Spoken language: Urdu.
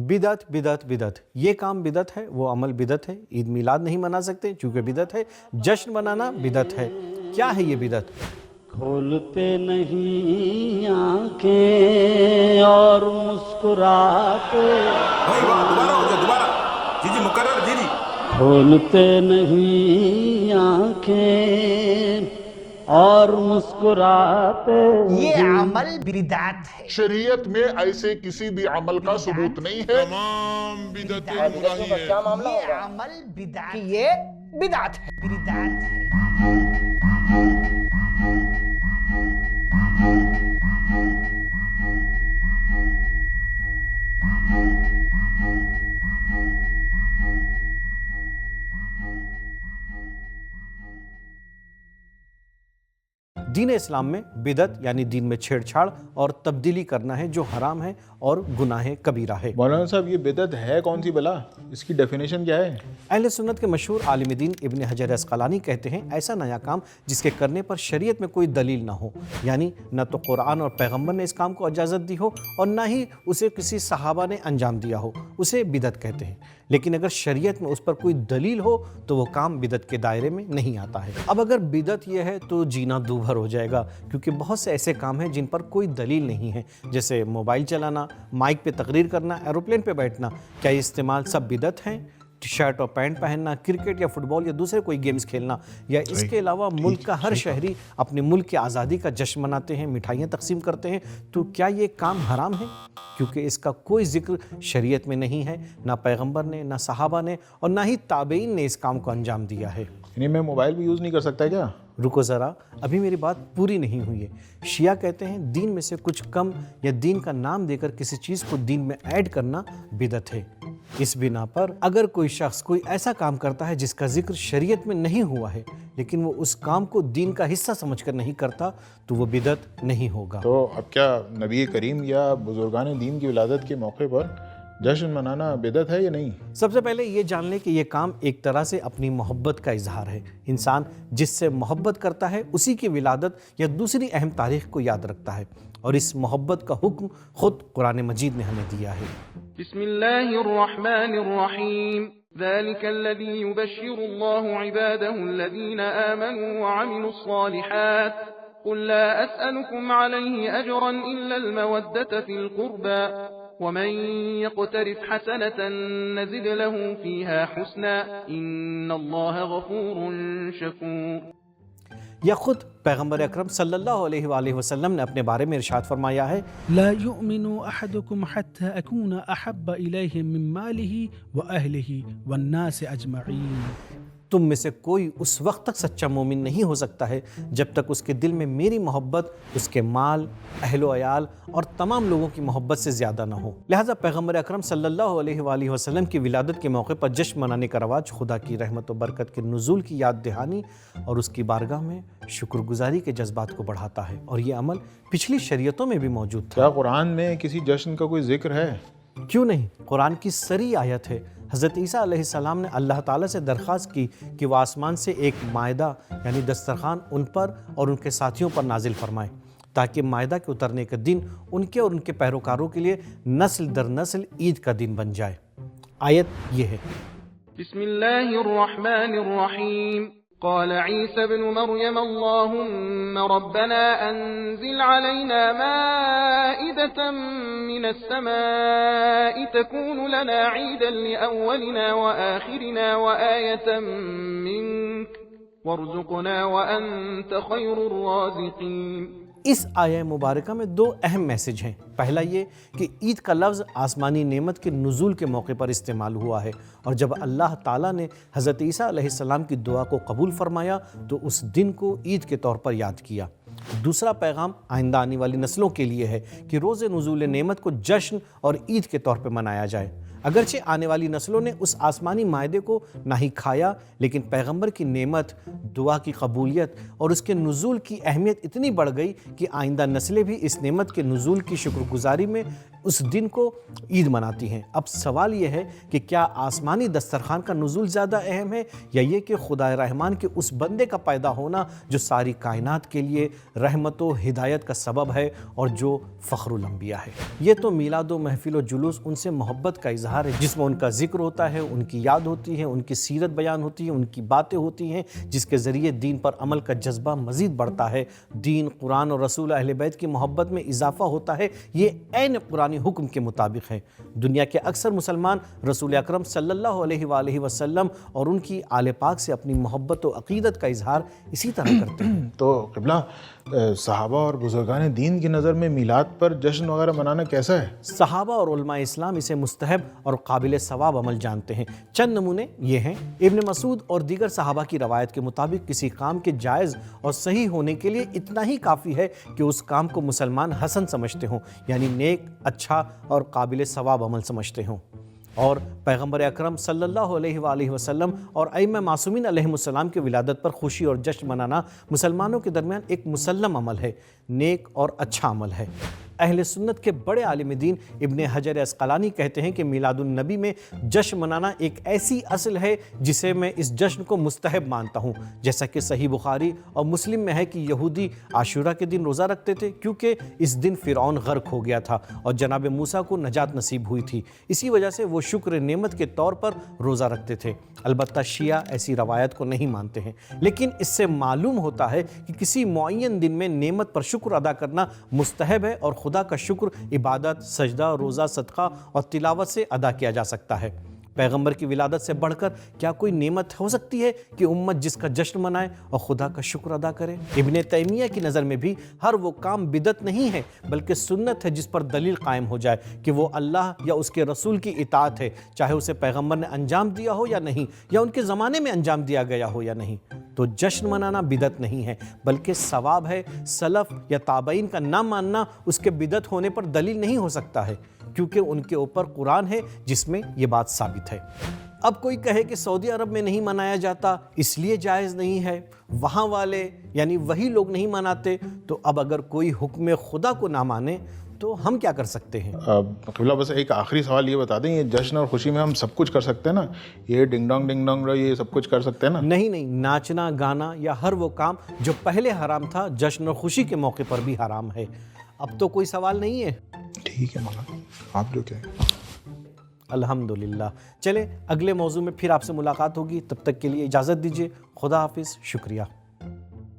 بدعت بدعت بدعت، یہ کام بدعت ہے، وہ عمل بدعت ہے۔ عید میلاد نہیں منا سکتے چونکہ بدعت ہے، جشن منانا بدعت ہے۔ کیا ہے یہ بدعت؟ کھولتے نہیں آنکھیں اور مسکراتے، دوبارہ ہو جائے، دوبارہ جی جی مقرر جی جی۔ کھولتے نہیں آنکھیں اور مسکراتے، یہ عمل بدعت ہے۔ شریعت میں ایسے کسی بھی عمل کا ثبوت نہیں ہے۔ تمام بدعتیں گناہی ہیں۔ یہ عمل بدعت، یہ بدعت ہے، بدعت ہے۔ دین اسلام میں بدعت یعنی دین میں چھیڑ چھاڑ اور تبدیلی کرنا ہے جو حرام ہے اور گناہ کبیرہ ہے۔ مولانا صاحب یہ بدعت ہے کون سی بلا؟ اس کی ڈیفینیشن کیا ہے؟ اہل سنت کے مشہور عالم دین ابن حجر عسقلانی کہتے ہیں ایسا نیا کام جس کے کرنے پر شریعت میں کوئی دلیل نہ ہو، یعنی نہ تو قرآن اور پیغمبر نے اس کام کو اجازت دی ہو اور نہ ہی اسے کسی صحابہ نے انجام دیا ہو، اسے بدعت کہتے ہیں۔ لیکن اگر شریعت میں اس پر کوئی دلیل ہو تو وہ کام بدعت کے دائرے میں نہیں آتا ہے۔ اب اگر بدعت یہ ہے تو جینا دوبھر ہو جائے گا، کیونکہ بہت سے ایسے کام ہیں جن پر کوئی دلیل نہیں ہے، جیسے موبائل چلانا، مائک پہ تقریر کرنا، ایروپلین پہ بیٹھنا۔ کیا یہ استعمال سب بدعت ہیں؟ شرٹ اور پینٹ پہننا، کرکٹ یا فٹ بال یا دوسرے کوئی گیمز کھیلنا، یا اس کے علاوہ ملک کا ہر شہری اپنے ملک کی آزادی کا جشن مناتے ہیں، مٹھائیاں تقسیم کرتے ہیں، تو کیا یہ کام حرام ہے؟ کیونکہ اس کا کوئی ذکر شریعت میں نہیں ہے، نہ پیغمبر نے، نہ صحابہ نے، اور نہ ہی تابعین نے اس کام کو انجام دیا ہے۔ یعنی میں موبائل بھی یوز نہیں کر سکتا کیا؟ رکو ذرا، ابھی میری بات پوری نہیں ہوئی ہے۔ شیعہ کہتے ہیں دین میں سے کچھ کم یا دین کا نام دے کر کسی چیز کو دین میں ایڈ کرنا بدعت ہے۔ اس بنا پر اگر کوئی شخص کوئی ایسا کام کرتا ہے جس کا ذکر شریعت میں نہیں ہوا ہے لیکن وہ اس کام کو دین کا حصہ سمجھ کر نہیں کرتا تو وہ بدعت نہیں ہوگا۔ تو اب کیا نبی کریم یا بزرگان دین کی ولادت کے موقع پر جشن منانا بدعت ہے یا نہیں؟ سب سے پہلے یہ جان لیں کہ یہ کام ایک طرح سے اپنی محبت کا اظہار ہے۔ انسان جس سے محبت کرتا ہے اسی کی ولادت یا دوسری اہم تاریخ کو یاد رکھتا ہے، اور اس محبت کا حکم خود قرآن مجید نے ہمیں دیا ہے۔ بسم اللہ الرحمن الرحیم ذلك الذي يبشر الله عباده الذين آمنوا وعملوا الصالحات قل لا أسألكم عليه أجرا إلا المودة في القربى ومن يقترف حسنة نزد له فيها حسنا إن الله غفور شكور۔ یا خود پیغمبر اکرم صلی اللہ علیہ وآلہ وسلم نے اپنے بارے میں ارشاد فرمایا ہے لا يؤمن أحدكم حتى أكون أحب إليه من ماله وأهله والناس أجمعين۔ تم میں سے کوئی اس وقت تک سچا مومن نہیں ہو سکتا ہے جب تک اس کے دل میں میری محبت اس کے مال، اہل و عیال اور تمام لوگوں کی محبت سے زیادہ نہ ہو۔ لہٰذا پیغمبر اکرم صلی اللہ علیہ وآلہ وسلم کی ولادت کے موقع پر جشن منانے کا رواج خدا کی رحمت و برکت کے نزول کی یاد دہانی اور اس کی بارگاہ میں شکر گزاری کے جذبات کو بڑھاتا ہے، اور یہ عمل پچھلی شریعتوں میں بھی موجود تھا۔ کیا قرآن میں کسی جشن کا کوئی ذکر ہے؟ کیوں نہیں، قرآن کی صریح آیت ہے۔ حضرت عیسیٰ علیہ السلام نے اللہ تعالیٰ سے درخواست کی کہ وہ آسمان سے ایک مائدہ یعنی دسترخوان ان پر اور ان کے ساتھیوں پر نازل فرمائے تاکہ مائدہ کے اترنے کا دن ان کے اور ان کے پیروکاروں کے لیے نسل در نسل عید کا دن بن جائے۔ آیت یہ ہے بسم اللہ الرحمن الرحیم قال عيسى ابن مريم اللهم ربنا أنزل علينا مائدة من السماء تكون لنا عيدا لأولنا وآخرنا وآية منك وارزقنا وأنت خير الرازقين۔ اس آیہ مبارکہ میں دو اہم میسج ہیں۔ پہلا یہ کہ عید کا لفظ آسمانی نعمت کے نزول کے موقع پر استعمال ہوا ہے، اور جب اللہ تعالیٰ نے حضرت عیسیٰ علیہ السلام کی دعا کو قبول فرمایا تو اس دن کو عید کے طور پر یاد کیا۔ دوسرا پیغام آئندہ آنے والی نسلوں کے لیے ہے کہ روز نزول نعمت کو جشن اور عید کے طور پر منایا جائے۔ اگرچہ آنے والی نسلوں نے اس آسمانی مائدے کو نہ ہی کھایا، لیکن پیغمبر کی نعمت، دعا کی قبولیت اور اس کے نزول کی اہمیت اتنی بڑھ گئی کہ آئندہ نسلیں بھی اس نعمت کے نزول کی شکر گزاری میں اس دن کو عید مناتی ہیں۔ اب سوال یہ ہے کہ کیا آسمانی دسترخوان کا نزول زیادہ اہم ہے یا یہ کہ خدا رحمان کے اس بندے کا پیدا ہونا جو ساری کائنات کے لیے رحمت و ہدایت کا سبب ہے اور جو فخر الانبیاء ہے؟ یہ تو میلاد و محفل و جلوس ان سے محبت کا اظہار ہے، جس میں ان کا ذکر ہوتا ہے، ان کی یاد ہوتی ہے، ان کی سیرت بیان ہوتی ہے، ان کی باتیں ہوتی ہیں، جس کے ذریعے دین پر عمل کا جذبہ مزید بڑھتا ہے، دین، قرآن اور رسول اہل بیت کی محبت میں اضافہ ہوتا ہے۔ یہ عین قرآن حکم کے مطابق ہے۔ دنیا کے اکثر مسلمان رسول اکرم صلی اللہ علیہ وآلہ وسلم اور ان کی آل پاک سے اپنی محبت و عقیدت کا اظہار اسی طرح کرتے ہیں۔ تو قبلہ، صحابہ اور بزرگان دین کی نظر میں میلاد پر جشن وغیرہ منانا کیسا ہے؟ صحابہ اور علماء اسلام اسے مستحب اور قابل ثواب عمل جانتے ہیں۔ چند نمونے یہ ہیں: ابن مسعود اور دیگر صحابہ کی روایت کے مطابق کسی کام کے جائز اور صحیح ہونے کے لیے اتنا ہی کافی ہے کہ اس کام کو مسلمان حسن سمجھتے ہوں، یعنی نیک، اچھا اور قابل ثواب عمل سمجھتے ہوں۔ اور پیغمبر اکرم صلی اللہ علیہ وآلہ وسلم اور ائمہ معصومین علیہم السلام کی ولادت پر خوشی اور جشن منانا مسلمانوں کے درمیان ایک مسلم عمل ہے، نیک اور اچھا عمل ہے۔ اہل سنت کے بڑے عالم دین ابن حجر عسقلانی کہتے ہیں کہ میلاد النبی میں جشن منانا ایک ایسی اصل ہے جسے میں اس جشن کو مستحب مانتا ہوں، جیسا کہ صحیح بخاری اور مسلم میں ہے کہ یہودی عاشورہ کے دن روزہ رکھتے تھے کیونکہ اس دن فرعون غرق ہو گیا تھا اور جناب موسیٰ کو نجات نصیب ہوئی تھی، اسی وجہ سے وہ شکر نعمت کے طور پر روزہ رکھتے تھے۔ البتہ شیعہ ایسی روایت کو نہیں مانتے ہیں، لیکن اس سے معلوم ہوتا ہے کہ کسی معین دن میں نعمت پر شکر ادا کرنا مستحب ہے اور خدا کا شکر عبادت، سجدہ، روزہ، صدقہ اور تلاوت سے ادا کیا جا سکتا ہے۔ پیغمبر کی ولادت سے بڑھ کر کیا کوئی نعمت ہو سکتی ہے کہ امت جس کا جشن منائے اور خدا کا شکر ادا کرے؟ ابن تیمیہ کی نظر میں بھی ہر وہ کام بدعت نہیں ہے بلکہ سنت ہے جس پر دلیل قائم ہو جائے کہ وہ اللہ یا اس کے رسول کی اطاعت ہے، چاہے اسے پیغمبر نے انجام دیا ہو یا نہیں، یا ان کے زمانے میں انجام دیا گیا ہو یا نہیں۔ تو جشن منانا بدعت نہیں ہے بلکہ ثواب ہے۔ سلف یا تابعین کا نہ ماننا اس کے بدعت ہونے پر دلیل نہیں ہو سکتا ہے، کیونکہ ان کے اوپر قرآن ہے جس میں یہ بات ثابت ہے۔ اب کوئی کہے کہ سعودی عرب میں نہیں منایا جاتا اس لیے جائز نہیں ہے، وہاں والے یعنی وہی لوگ نہیں مناتے، تو اب اگر کوئی حکم خدا کو نہ مانے تو ہم کیا کر سکتے ہیں؟ قبلہ، بس ایک آخری سوال یہ بتا دیں، یہ جشن اور خوشی میں ہم سب کچھ کر سکتے ہیں نا؟ یہ ڈنگ ڈونگ یہ سب کچھ کر سکتے ہیں نا؟ نہیں، ناچنا، گانا یا ہر وہ کام جو پہلے حرام تھا جشن اور خوشی کے موقع پر بھی حرام ہے۔ اب تو کوئی سوال نہیں ہے؟ ٹھیک ہے مولانا، آپ جو کہیں۔ الحمدللہ۔ چلے اگلے موضوع میں پھر آپ سے ملاقات ہوگی، تب تک کے لیے اجازت دیجیے۔ خدا حافظ، شکریہ۔